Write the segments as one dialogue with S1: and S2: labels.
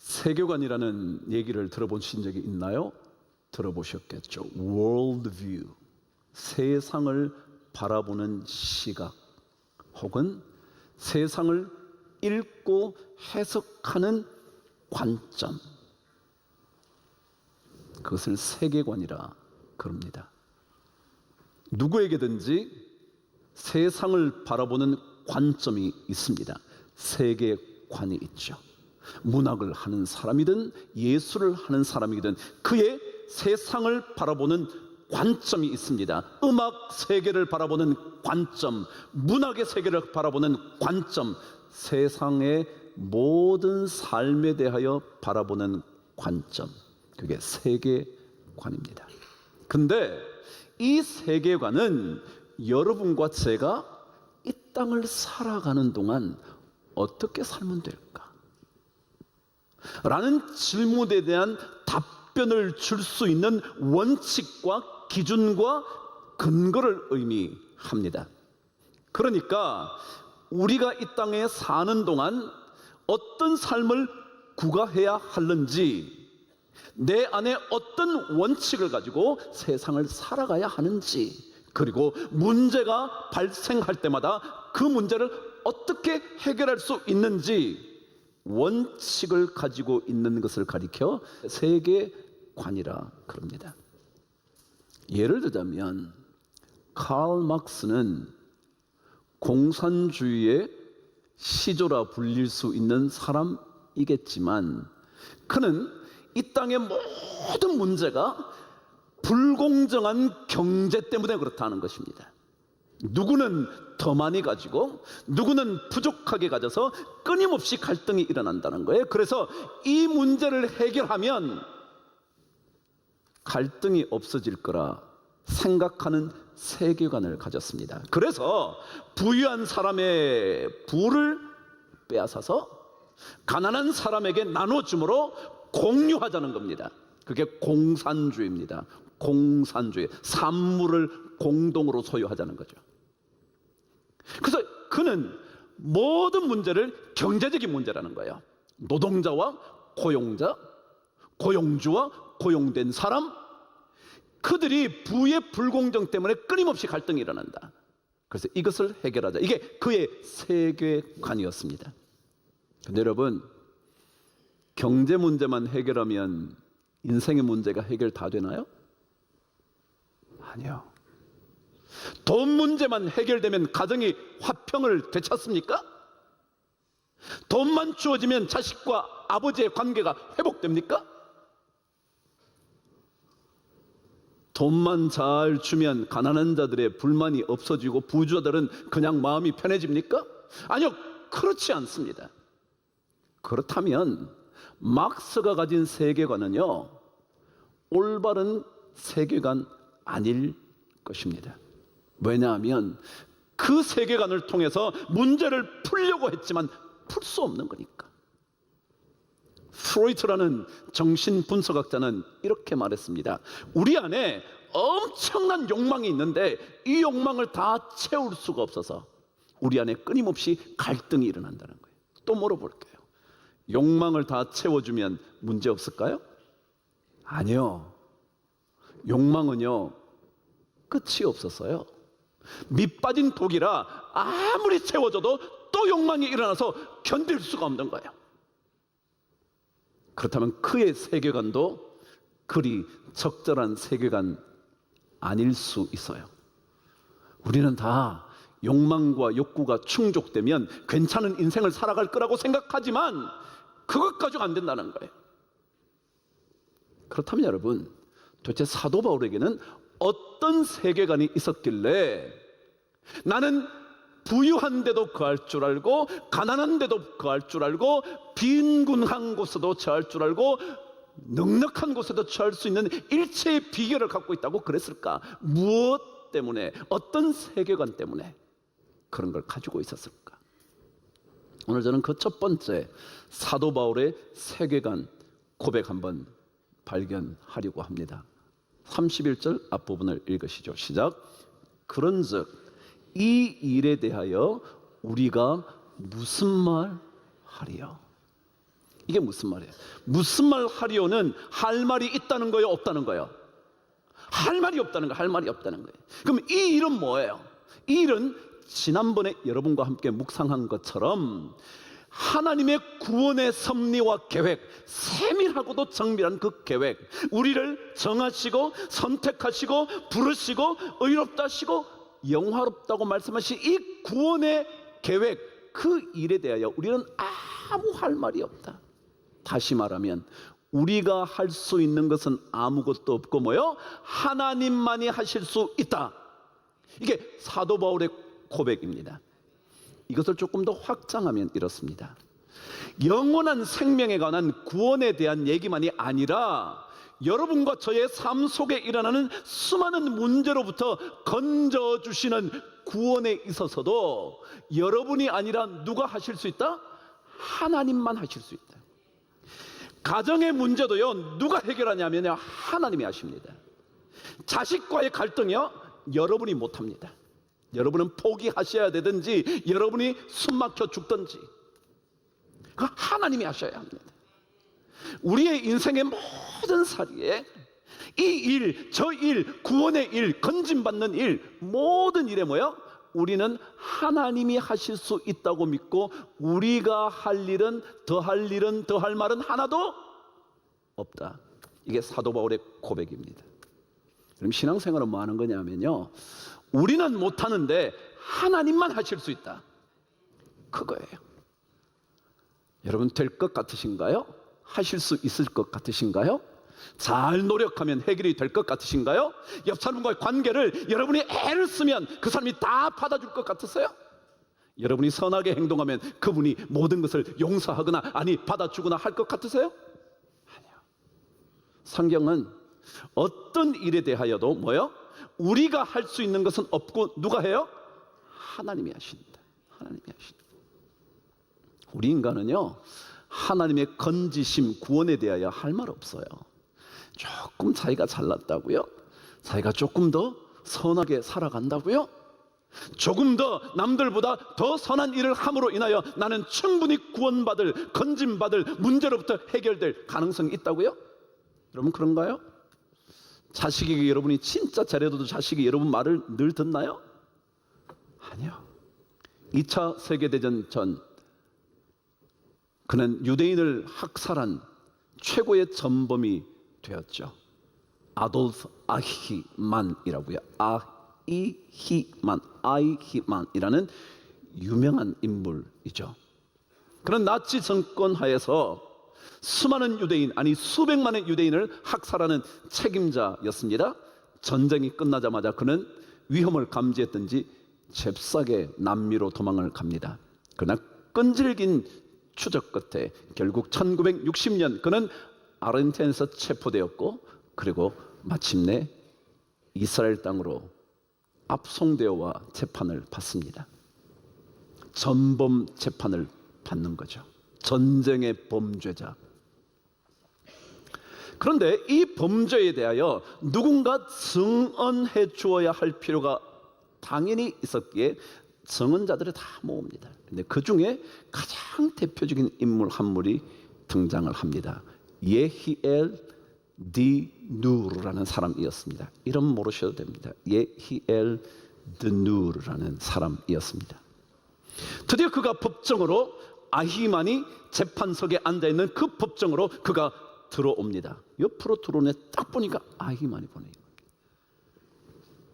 S1: 세계관이라는 얘기를 들어보신 적이 있나요? 들어보셨겠죠. worldview, 세상을 바라보는 시각 혹은 세상을 읽고 해석하는 관점, 그것을 세계관이라 그럽니다. 누구에게든지 세상을 바라보는 관점이 있습니다. 세계관이 있죠. 문학을 하는 사람이든 예술을 하는 사람이든 그의 세상을 바라보는 관점이 있습니다. 음악 세계를 바라보는 관점, 문학의 세계를 바라보는 관점, 세상의 모든 삶에 대하여 바라보는 관점, 그게 세계관입니다. 근데 이 세계관은 여러분과 제가 이 땅을 살아가는 동안 어떻게 살면 될까? 라는 질문에 대한 답변을 줄 수 있는 원칙과 기준과 근거를 의미합니다. 그러니까 우리가 이 땅에 사는 동안 어떤 삶을 구가해야 하는지, 내 안에 어떤 원칙을 가지고 세상을 살아가야 하는지, 그리고 문제가 발생할 때마다 그 문제를 어떻게 해결할 수 있는지 원칙을 가지고 있는 것을 가리켜 세계관이라 그럽니다. 예를 들자면 칼 막스는 공산주의의 시조라 불릴 수 있는 사람이겠지만 그는 이 땅의 모든 문제가 불공정한 경제 때문에 그렇다는 것입니다. 누구는 더 많이 가지고 누구는 부족하게 가져서 끊임없이 갈등이 일어난다는 거예요. 그래서 이 문제를 해결하면 갈등이 없어질 거라 생각하는 세계관을 가졌습니다. 그래서 부유한 사람의 부를 빼앗아서 가난한 사람에게 나눠줌으로 공유하자는 겁니다. 그게 공산주의입니다. 공산주의, 산물을 공동으로 소유하자는 거죠. 그래서 그는 모든 문제를 경제적인 문제라는 거예요. 노동자와 고용자, 고용주와 고용된 사람, 그들이 부의 불공정 때문에 끊임없이 갈등이 일어난다. 그래서 이것을 해결하자. 이게 그의 세계관이었습니다. 근데 여러분, 경제 문제만 해결하면 인생의 문제가 해결 다 되나요? 아니요. 돈 문제만 해결되면 가정이 화평을 되찾습니까? 돈만 주어지면 자식과 아버지의 관계가 회복됩니까? 돈만 잘 주면 가난한 자들의 불만이 없어지고 부자들은 그냥 마음이 편해집니까? 아니요, 그렇지 않습니다. 그렇다면 막스가 가진 세계관은요, 올바른 세계관 아닐 것입니다. 왜냐하면 그 세계관을 통해서 문제를 풀려고 했지만 풀 수 없는 거니까. 프로이트라는 정신분석학자는 이렇게 말했습니다. 우리 안에 엄청난 욕망이 있는데 이 욕망을 다 채울 수가 없어서 우리 안에 끊임없이 갈등이 일어난다는 거예요. 또 물어볼게요. 욕망을 다 채워주면 문제 없을까요? 아니요. 욕망은요, 끝이 없었어요. 밑 빠진 독이라 아무리 채워줘도 또 욕망이 일어나서 견딜 수가 없는 거예요. 그렇다면 그의 세계관도 그리 적절한 세계관 아닐 수 있어요. 우리는 다 욕망과 욕구가 충족되면 괜찮은 인생을 살아갈 거라고 생각하지만 그것 가지고 안 된다는 거예요. 그렇다면 여러분, 도대체 사도 바울에게는 어떤 세계관이 있었길래 나는 부유한데도 거할 줄 알고 가난한데도 거할 줄 알고 빈곤한 곳에도 처할 줄 알고 넉넉한 곳에도 처할 수 있는 일체의 비결을 갖고 있다고 그랬을까? 무엇 때문에, 어떤 세계관 때문에 그런 걸 가지고 있었을까? 오늘 저는 그 첫 번째 사도 바울의 세계관 고백 한번 발견하려고 합니다. 31절 앞부분을 읽으시죠. 시작. 그런즉 이 일에 대하여 우리가 무슨 말 하리요? 이게 무슨 말이에요? 무슨 말 하리오는 할 말이 있다는 거예요, 없다는 거예요? 할 말이 없다는 거예요. 할 말이 없다는 거예요. 그럼 이 일은 뭐예요? 이 일은 지난번에 여러분과 함께 묵상한 것처럼 하나님의 구원의 섭리와 계획, 세밀하고도 정밀한 그 계획, 우리를 정하시고 선택하시고 부르시고 의롭다 하시고 영화롭다고 말씀하신 이 구원의 계획, 그 일에 대하여 우리는 아무 할 말이 없다. 다시 말하면 우리가 할 수 있는 것은 아무것도 없고 뭐요? 하나님만이 하실 수 있다. 이게 사도 바울의 고백입니다. 이것을 조금 더 확장하면 이렇습니다. 영원한 생명에 관한 구원에 대한 얘기만이 아니라 여러분과 저의 삶 속에 일어나는 수많은 문제로부터 건져주시는 구원에 있어서도 여러분이 아니라 누가 하실 수 있다? 하나님만 하실 수 있다. 가정의 문제도요, 누가 해결하냐면요, 하나님이 하십니다. 자식과의 갈등이요, 여러분이 못합니다. 여러분은 포기하셔야 되든지 여러분이 숨막혀 죽든지 그 하나님이 하셔야 합니다. 우리의 인생의 모든 사리에 이 일, 저 일, 구원의 일, 건짐받는 일, 모든 일에 뭐요? 우리는 하나님이 하실 수 있다고 믿고 우리가 할 일은 더 할 말은 하나도 없다. 이게 사도 바울의 고백입니다. 그럼 신앙생활은 뭐 하는 거냐면요, 우리는 못하는데 하나님만 하실 수 있다, 그거예요. 여러분 될 것 같으신가요? 하실 수 있을 것 같으신가요? 잘 노력하면 해결이 될 것 같으신가요? 옆 사람과의 관계를 여러분이 애를 쓰면 그 사람이 다 받아줄 것 같으세요? 여러분이 선하게 행동하면 그분이 모든 것을 용서하거나 아니 받아주거나 할 것 같으세요? 아니요. 성경은 어떤 일에 대하여도 뭐요? 우리가 할 수 있는 것은 없고 누가 해요? 하나님이 하신다. 하나님이 하신다. 우리 인간은요, 하나님의 건지심, 구원에 대하여 할 말 없어요. 조금 자기가 잘났다고요? 자기가 조금 더 선하게 살아간다고요? 조금 더 남들보다 더 선한 일을 함으로 인하여 나는 충분히 구원받을, 건짐받을, 문제로부터 해결될 가능성이 있다고요? 여러분 그런가요? 자식에게 여러분이 진짜 잘해도 자식이 여러분 말을 늘 듣나요? 아니요. 2차 세계대전 전 그는 유대인을 학살한 최고의 전범이 되었죠. 아돌프 아히만이라고요. 아이히만이라는 유명한 인물이죠. 그런 나치 정권 하에서 수많은 유대인, 아니 수백만의 유대인을 학살하는 책임자였습니다. 전쟁이 끝나자마자 그는 위험을 감지했던지 잽싸게 남미로 도망을 갑니다. 그러나 끈질긴 추적 끝에 결국 1960년 그는 아르헨티나에서 체포되었고, 그리고 마침내 이스라엘 땅으로 압송되어와 재판을 받습니다. 전범 재판을 받는 거죠. 전쟁의 범죄자. 그런데 이 범죄에 대하여 누군가 증언해 주어야 할 필요가 당연히 있었기에 증언자들을 다 모읍니다. 근데 그 중에 가장 대표적인 인물 한 분이 등장을 합니다. 예히엘 디누르라는 사람이었습니다. 이름 모르셔도 됩니다. 예히엘 디누르라는 사람이었습니다. 드디어 그가 법정으로, 아히만이 재판석에 앉아있는 그 법정으로 그가 들어옵니다. 옆으로 들어오네 딱 보니까 아히만이 보네요.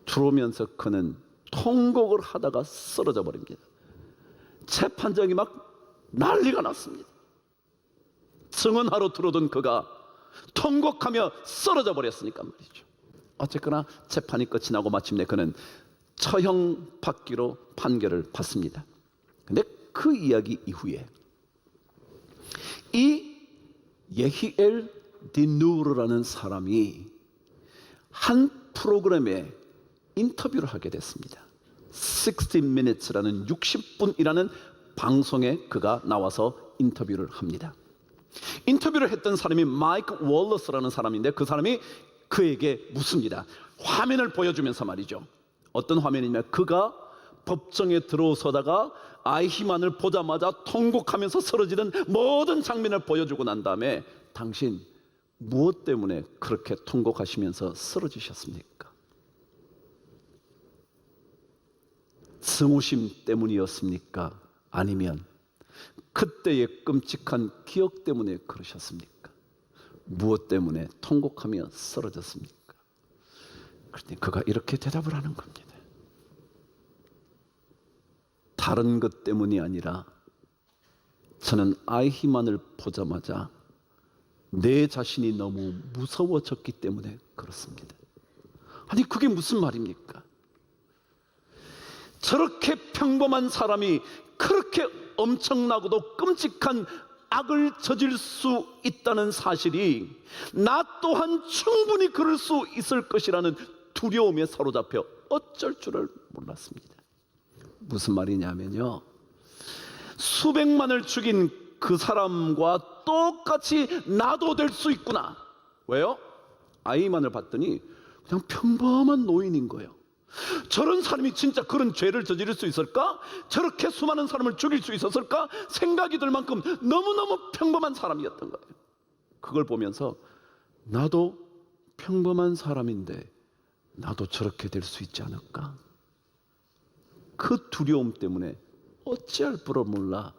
S1: 들어오면서 그는 통곡을 하다가 쓰러져 버립니다. 재판장이 막 난리가 났습니다. 증언하러 들어오던 그가 통곡하며 쓰러져 버렸으니까 말이죠. 어쨌거나 재판이 끝이 나고 마침내 그는 처형 받기로 판결을 받습니다. 근데 그 이야기 이후에 이 예히엘 디누르라는 사람이 한 프로그램에 인터뷰를 하게 됐습니다. 60 Minutes라는 60분이라는 방송에 그가 나와서 인터뷰를 합니다. 인터뷰를 했던 사람이 마이크 월러스라는 사람인데 그 사람이 그에게 묻습니다. 화면을 보여주면서 말이죠. 어떤 화면이냐면 그가 법정에 들어서다가 아히만을 보자마자 통곡하면서 쓰러지는 모든 장면을 보여주고 난 다음에 당신 무엇 때문에 그렇게 통곡하시면서 쓰러지셨습니까? 증오심 때문이었습니까? 아니면 그때의 끔찍한 기억 때문에 그러셨습니까? 무엇 때문에 통곡하며 쓰러졌습니까? 그런데 그가 이렇게 대답을 하는 겁니다. 다른 것 때문이 아니라 저는 아히만을 보자마자 내 자신이 너무 무서워졌기 때문에 그렇습니다. 아니 그게 무슨 말입니까? 저렇게 평범한 사람이 그렇게 엄청나고도 끔찍한 악을 저질 수 있다는 사실이 나 또한 충분히 그럴 수 있을 것이라는 두려움에 사로잡혀 어쩔 줄을 몰랐습니다. 무슨 말이냐면요, 수백만을 죽인 그 사람과 똑같이 나도 될 수 있구나. 왜요? 아히만을 봤더니 그냥 평범한 노인인 거예요. 저런 사람이 진짜 그런 죄를 저지를 수 있을까? 저렇게 수많은 사람을 죽일 수 있었을까? 생각이 들 만큼 너무너무 평범한 사람이었던 거예요. 그걸 보면서 나도 평범한 사람인데 나도 저렇게 될 수 있지 않을까? 그 두려움 때문에 어찌할 바를 몰라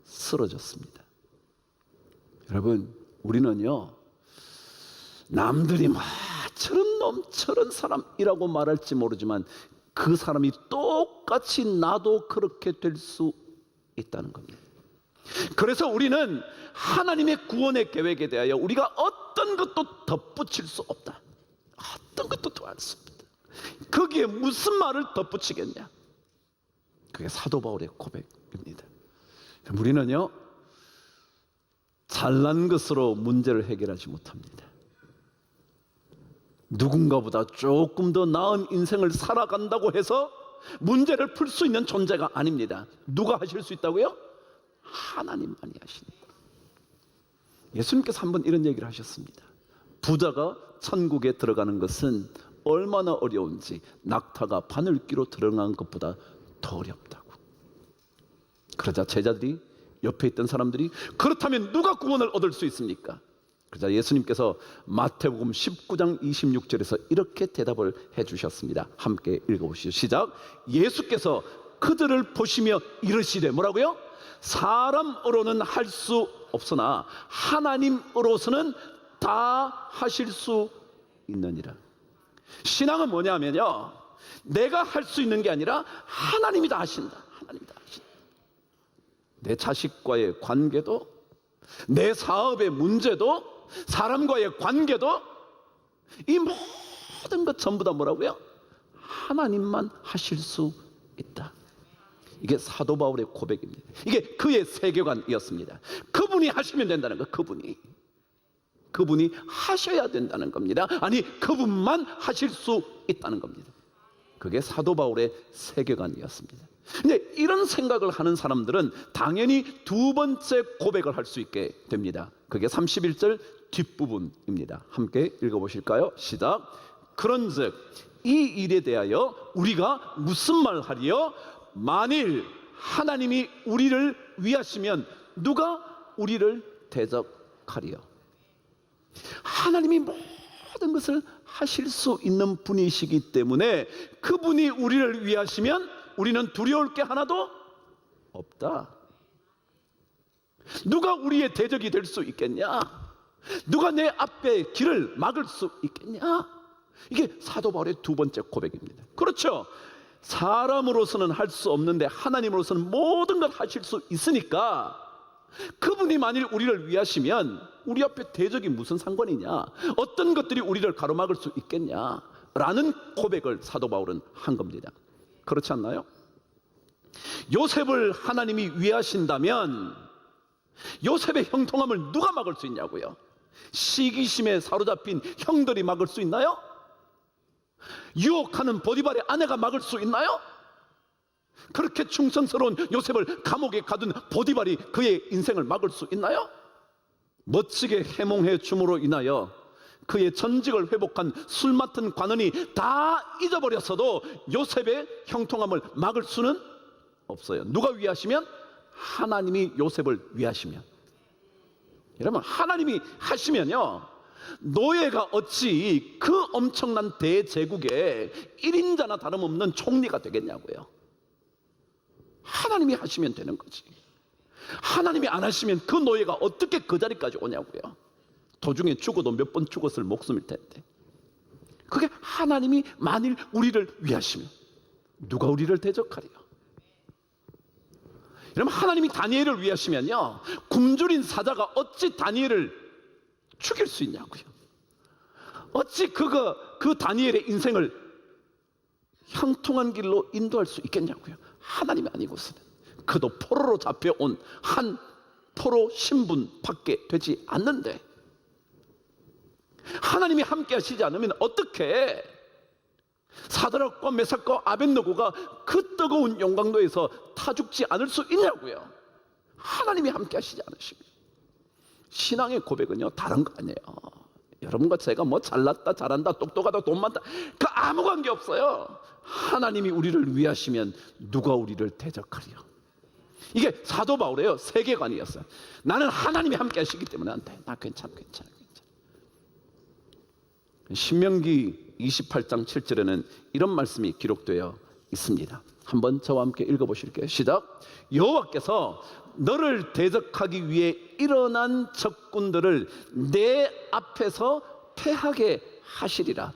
S1: 쓰러졌습니다. 여러분, 우리는요, 남들이 저런 놈, 저런 사람이라고 말할지 모르지만 그 사람이 똑같이 나도 그렇게 될 수 있다는 겁니다. 그래서 우리는 하나님의 구원의 계획에 대하여 우리가 어떤 것도 덧붙일 수 없다. 어떤 것도 더할 수 없다. 거기에 무슨 말을 덧붙이겠냐? 그게 사도 바울의 고백입니다. 우리는요, 잘난 것으로 문제를 해결하지 못합니다. 누군가보다 조금 더 나은 인생을 살아간다고 해서 문제를 풀 수 있는 존재가 아닙니다. 누가 하실 수 있다고요? 하나님만이 하십니다. 예수님께서 한번 이런 얘기를 하셨습니다. 부자가 천국에 들어가는 것은 얼마나 어려운지 낙타가 바늘귀로 들어간 것보다 더 어렵다고. 그러자 제자들이, 옆에 있던 사람들이, 그렇다면 누가 구원을 얻을 수 있습니까? 그러자 예수님께서 마태복음 19장 26절에서 이렇게 대답을 해주셨습니다. 함께 읽어보시죠. 시작. 예수께서 그들을 보시며 이르시되, 뭐라고요? 사람으로는 할 수 없으나 하나님으로서는 다 하실 수 있느니라. 신앙은 뭐냐면요, 내가 할 수 있는 게 아니라 하나님이 다 하신다. 하나님이 다 하신다. 내 자식과의 관계도, 내 사업의 문제도, 사람과의 관계도, 이 모든 것 전부 다 뭐라고요? 하나님만 하실 수 있다. 이게 사도 바울의 고백입니다. 이게 그의 세계관이었습니다. 그분이 하시면 된다는 거. 그분이 하셔야 된다는 겁니다. 아니, 그분만 하실 수 있다는 겁니다. 그게 사도 바울의 세계관이었습니다. 근데 이런 생각을 하는 사람들은 당연히 두 번째 고백을 할 수 있게 됩니다. 그게 31절 뒷부분입니다. 함께 읽어보실까요? 시작. 그런즉 이 일에 대하여 우리가 무슨 말 하리요? 만일 하나님이 우리를 위하시면 누가 우리를 대적하리요? 하나님이 모든 것을 하실 수 있는 분이시기 때문에 그분이 우리를 위하시면 우리는 두려울 게 하나도 없다. 누가 우리의 대적이 될 수 있겠냐? 누가 내 앞에 길을 막을 수 있겠냐? 이게 사도 바울의 두 번째 고백입니다. 그렇죠. 사람으로서는 할 수 없는데 하나님으로서는 모든 걸 하실 수 있으니까 그분이 만일 우리를 위하시면 우리 앞에 대적이 무슨 상관이냐? 어떤 것들이 우리를 가로막을 수 있겠냐? 라는 고백을 사도 바울은 한 겁니다. 그렇지 않나요? 요셉을 하나님이 위하신다면 요셉의 형통함을 누가 막을 수 있냐고요? 시기심에 사로잡힌 형들이 막을 수 있나요? 유혹하는 보디발의 아내가 막을 수 있나요? 그렇게 충성스러운 요셉을 감옥에 가둔 보디발이 그의 인생을 막을 수 있나요? 멋지게 해몽해 줌으로 인하여 그의 전직을 회복한 술 맡은 관원이 다 잊어버렸어도 요셉의 형통함을 막을 수는 없어요. 누가 위하시면? 하나님이 요셉을 위하시면. 여러분, 하나님이 하시면요, 노예가 어찌 그 엄청난 대제국의 1인자나 다름없는 총리가 되겠냐고요. 하나님이 하시면 되는 거지. 하나님이 안 하시면 그 노예가 어떻게 그 자리까지 오냐고요. 도중에 죽어도 몇 번 죽었을 목숨일 텐데. 그게 하나님이 만일 우리를 위하시면 누가 우리를 대적하리요? 여러분, 하나님이 다니엘을 위하시면요, 굶주린 사자가 어찌 다니엘을 죽일 수 있냐고요. 어찌 그 다니엘의 인생을 형통한 길로 인도할 수 있겠냐고요. 하나님이 아니고서는. 그도 포로로 잡혀온 한 포로 신분밖에 되지 않는데, 하나님이 함께 하시지 않으면 어떻게 사드락과 메삭과 아벳느고가 그 뜨거운 용광로에서 타 죽지 않을 수 있냐고요. 하나님이 함께 하시지 않으시면. 신앙의 고백은요, 다른 거 아니에요. 여러분과 제가 뭐 잘났다 잘한다 똑똑하다 돈 많다 그 아무 관계 없어요. 하나님이 우리를 위하시면 누가 우리를 대적하리요. 이게 사도 바울의 세계관이었어요. 나는 하나님이 함께 하시기 때문에 안 돼. 나 괜찮아. 신명기 28장 7절에는 이런 말씀이 기록되어 있습니다. 한번 저와 함께 읽어보실게요. 시작. 여호와께서 너를 대적하기 위해 일어난 적군들을 내 앞에서 패하게 하시리라.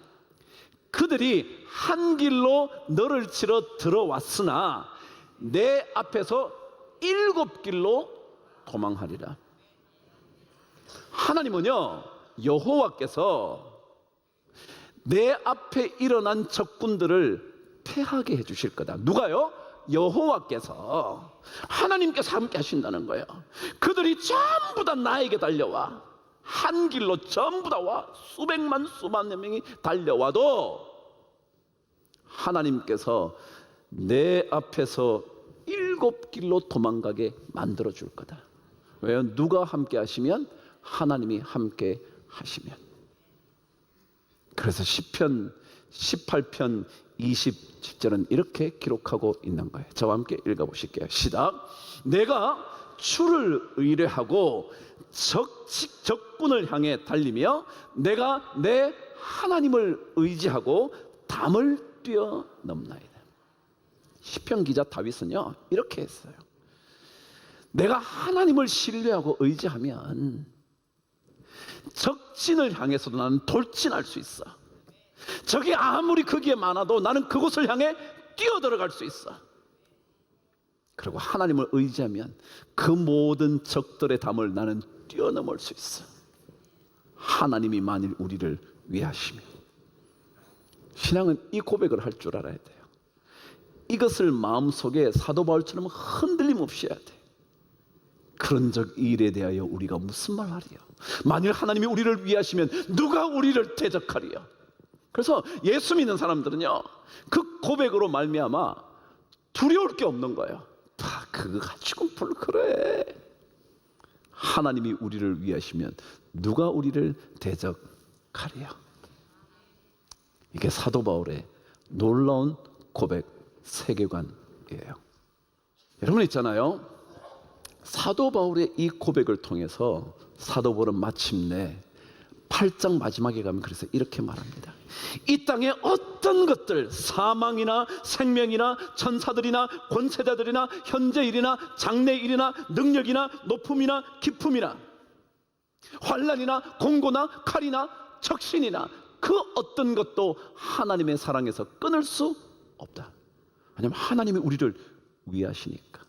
S1: 그들이 한 길로 너를 치러 들어왔으나 내 앞에서 7길로 도망하리라. 하나님은요, 여호와께서 내 앞에 일어난 적군들을 패하게 해주실 거다. 누가요? 여호와께서, 하나님께서 함께 하신다는 거예요. 그들이 전부 다 나에게 달려와, 한 길로 전부 다 와, 수백만 수만 명이 달려와도 하나님께서 내 앞에서 7길로 도망가게 만들어 줄 거다. 왜요? 누가 함께 하시면? 하나님이 함께 하시면. 그래서 시편 18편 27절은 이렇게 기록하고 있는 거예요. 저와 함께 읽어보실게요. 시작. 내가 주를 의뢰하고 적군을 향해 달리며 내가 내 하나님을 의지하고 담을 뛰어넘나이다. 시편 기자 다윗은요, 이렇게 했어요. 내가 하나님을 신뢰하고 의지하면 적진을 향해서도 나는 돌진할 수 있어. 적이 아무리 거기에 많아도 나는 그곳을 향해 뛰어들어갈 수 있어. 그리고 하나님을 의지하면 그 모든 적들의 담을 나는 뛰어넘을 수 있어. 하나님이 만일 우리를 위하시면. 신앙은 이 고백을 할 줄 알아야 돼요. 이것을 마음속에 사도 바울처럼 흔들림 없이 해야 돼. 그런 적 일에 대하여 우리가 무슨 말 하리요? 만일 하나님이 우리를 위하시면 누가 우리를 대적하리요? 그래서 예수 믿는 사람들은요, 그 고백으로 말미암아 두려울 게 없는 거예요. 다 그거 가지고 뭘 그래. 하나님이 우리를 위하시면 누가 우리를 대적하리요? 이게 사도 바울의 놀라운 고백 세계관이에요. 여러분 있잖아요, 사도 바울의 이 고백을 통해서 사도 바울은 마침내 8장 마지막에 가면 그래서 이렇게 말합니다. 이 땅에 어떤 것들, 사망이나 생명이나 천사들이나 권세자들이나 현재일이나 장래일이나 능력이나 높음이나 깊음이나 환난이나 공고나 칼이나 적신이나 그 어떤 것도 하나님의 사랑에서 끊을 수 없다. 왜냐하면 하나님이 우리를 위하시니까.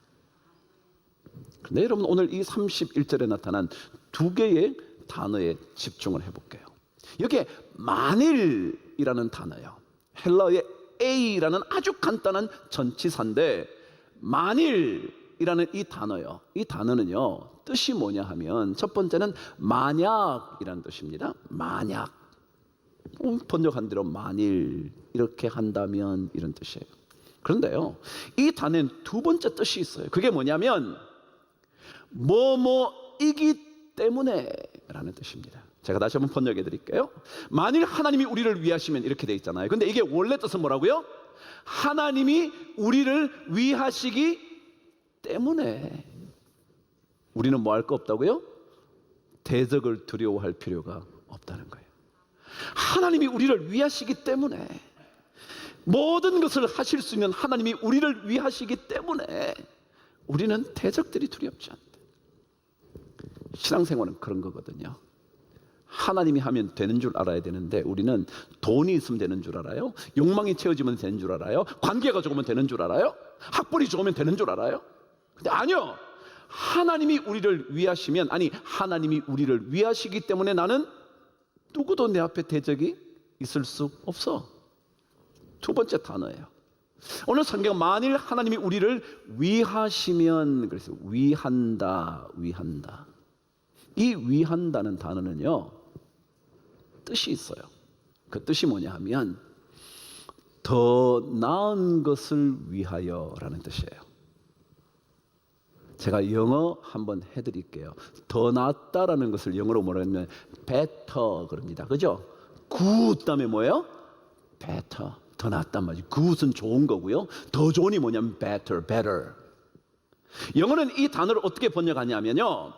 S1: 그런데 여러분, 오늘 이 31절에 나타난 두 개의 단어에 집중을 해볼게요. 여기에 만일이라는 단어요. 헬라어의 A라는 아주 간단한 전치사인데, 만일이라는 이 단어요. 이 단어는요, 뜻이 뭐냐 하면 첫 번째는 만약이라는 뜻입니다. 만약. 번역한 대로 만일 이렇게 한다면 이런 뜻이에요. 그런데요, 이 단어는 두 번째 뜻이 있어요. 그게 뭐냐면 뭐뭐이기 때문에 라는 뜻입니다. 제가 다시 한번 번역해 드릴게요. 만일 하나님이 우리를 위하시면 이렇게 돼 있잖아요. 근데 이게 원래 뜻은 뭐라고요? 하나님이 우리를 위하시기 때문에 우리는 뭐 할 거 없다고요? 대적을 두려워할 필요가 없다는 거예요. 하나님이 우리를 위하시기 때문에, 모든 것을 하실 수 있는 하나님이 우리를 위하시기 때문에 우리는 대적들이 두렵지 않다. 신앙생활은 그런 거거든요. 하나님이 하면 되는 줄 알아야 되는데 우리는 돈이 있으면 되는 줄 알아요? 욕망이 채워지면 되는 줄 알아요? 관계가 좋으면 되는 줄 알아요? 학벌이 좋으면 되는 줄 알아요? 근데 아니요. 하나님이 우리를 위하시면, 아니 하나님이 우리를 위하시기 때문에 나는 누구도 내 앞에 대적이 있을 수 없어. 두 번째 단어예요. 오늘 성경, 만일 하나님이 우리를 위하시면, 그래서 위한다, 위한다. 이 위한다는 단어는요, 뜻이 있어요. 그 뜻이 뭐냐 하면 더 나은 것을 위하여라는 뜻이에요. 제가 영어 한번 해드릴게요. 더 낫다라는 것을 영어로 뭐라 하면 better 그럽니다. 그죠? good 다음에 뭐예요? better. 더 낫단 말이죠. good은 좋은 거고요. 더 좋은이 뭐냐면 better. 영어는 이 단어를 어떻게 번역하냐면요,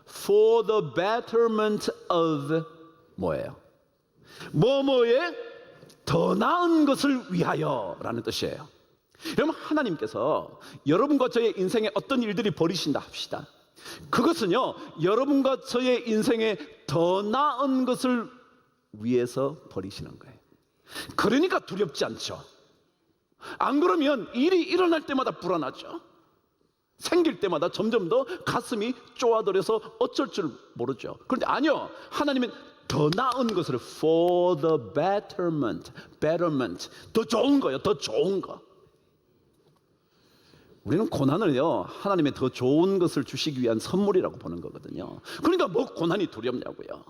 S1: for the betterment of 뭐예요? 뭐뭐에 더 나은 것을 위하여라는 뜻이에요. 여러분, 하나님께서 여러분과 저의 인생에 어떤 일들이 벌이신다 합시다. 그것은요, 여러분과 저의 인생에 더 나은 것을 위해서 벌이시는 거예요. 그러니까 두렵지 않죠. 안 그러면 일이 일어날 때마다 불안하죠. 생길 때마다 점점 더 가슴이 쪼아들어서 어쩔 줄 모르죠. 그런데 아니요, 하나님은 더 나은 것을 for the betterment, 더 좋은 거요, 더 좋은 거. 우리는 고난을요, 하나님의 더 좋은 것을 주시기 위한 선물이라고 보는 거거든요. 그러니까 뭐 고난이 두렵냐고요.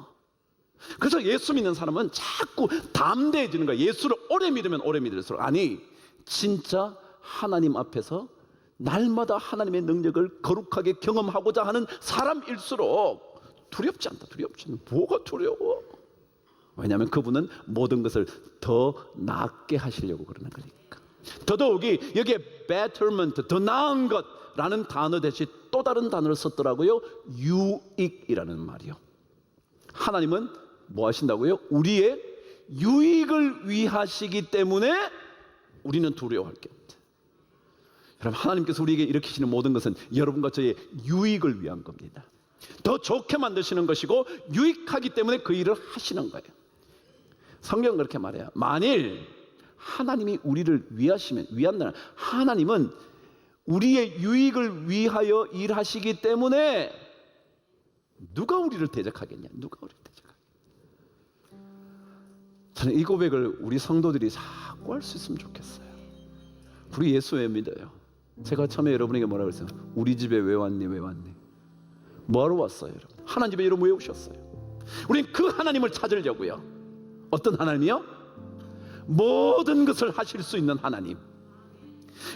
S1: 그래서 예수 믿는 사람은 자꾸 담대해지는 거예요. 예수를 오래 믿으면 오래 믿을수록, 아니 진짜 하나님 앞에서 날마다 하나님의 능력을 거룩하게 경험하고자 하는 사람일수록 두렵지 않다. 두렵지 않다. 뭐가 두려워? 왜냐하면 그분은 모든 것을 더 낫게 하시려고 그러는 거니까. 더더욱이 여기에 betterment, 더 나은 것라는 단어 대신 또 다른 단어를 썼더라고요. 유익이라는 말이요. 하나님은 뭐 하신다고요? 우리의 유익을 위하시기 때문에 우리는 두려워할 게 없다. 여러분, 하나님께서 우리에게 일으키시는 모든 것은 여러분과 저의 유익을 위한 겁니다. 더 좋게 만드시는 것이고 유익하기 때문에 그 일을 하시는 거예요. 성경은 그렇게 말해요. 만일 하나님이 우리를 위하시면, 위한다는, 하나님은 우리의 유익을 위하여 일하시기 때문에 누가 우리를 대적하겠냐? 누가 우리를 대적하겠냐? 저는 이 고백을 우리 성도들이 자꾸 할 수 있으면 좋겠어요. 우리 예수 왜 믿어요? 제가 처음에 여러분에게 뭐라고 그랬어요? 우리 집에 왜 왔니? 왜 왔니? 뭐하러 왔어요, 여러분? 하나님 집에 여러분 왜 오셨어요? 우린 그 하나님을 찾으려고요. 어떤 하나님이요? 모든 것을 하실 수 있는 하나님.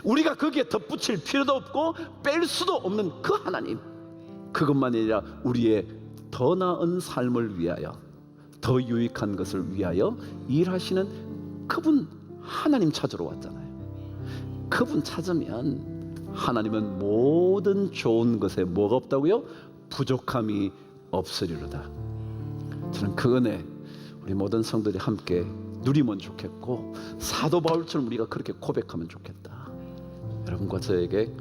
S1: 우리가 거기에 덧붙일 필요도 없고 뺄 수도 없는 그 하나님. 그것만이 아니라 우리의 더 나은 삶을 위하여, 더 유익한 것을 위하여 일하시는 그분 하나님 찾으러 왔잖아요. 그분 찾으면 하나님은 모든 좋은 것에 뭐가 없다고요? 부족함이 없으리로다. 저는 그 은혜 우리 모든 성도들이 함께 누리면 좋겠고, 사도 바울처럼 우리가 그렇게 고백하면 좋겠다. 여러분과 저에게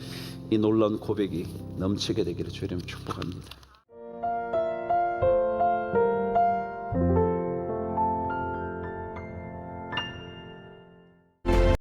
S1: 이 놀라운 고백이 넘치게 되기를 주의 이름으로 축복합니다.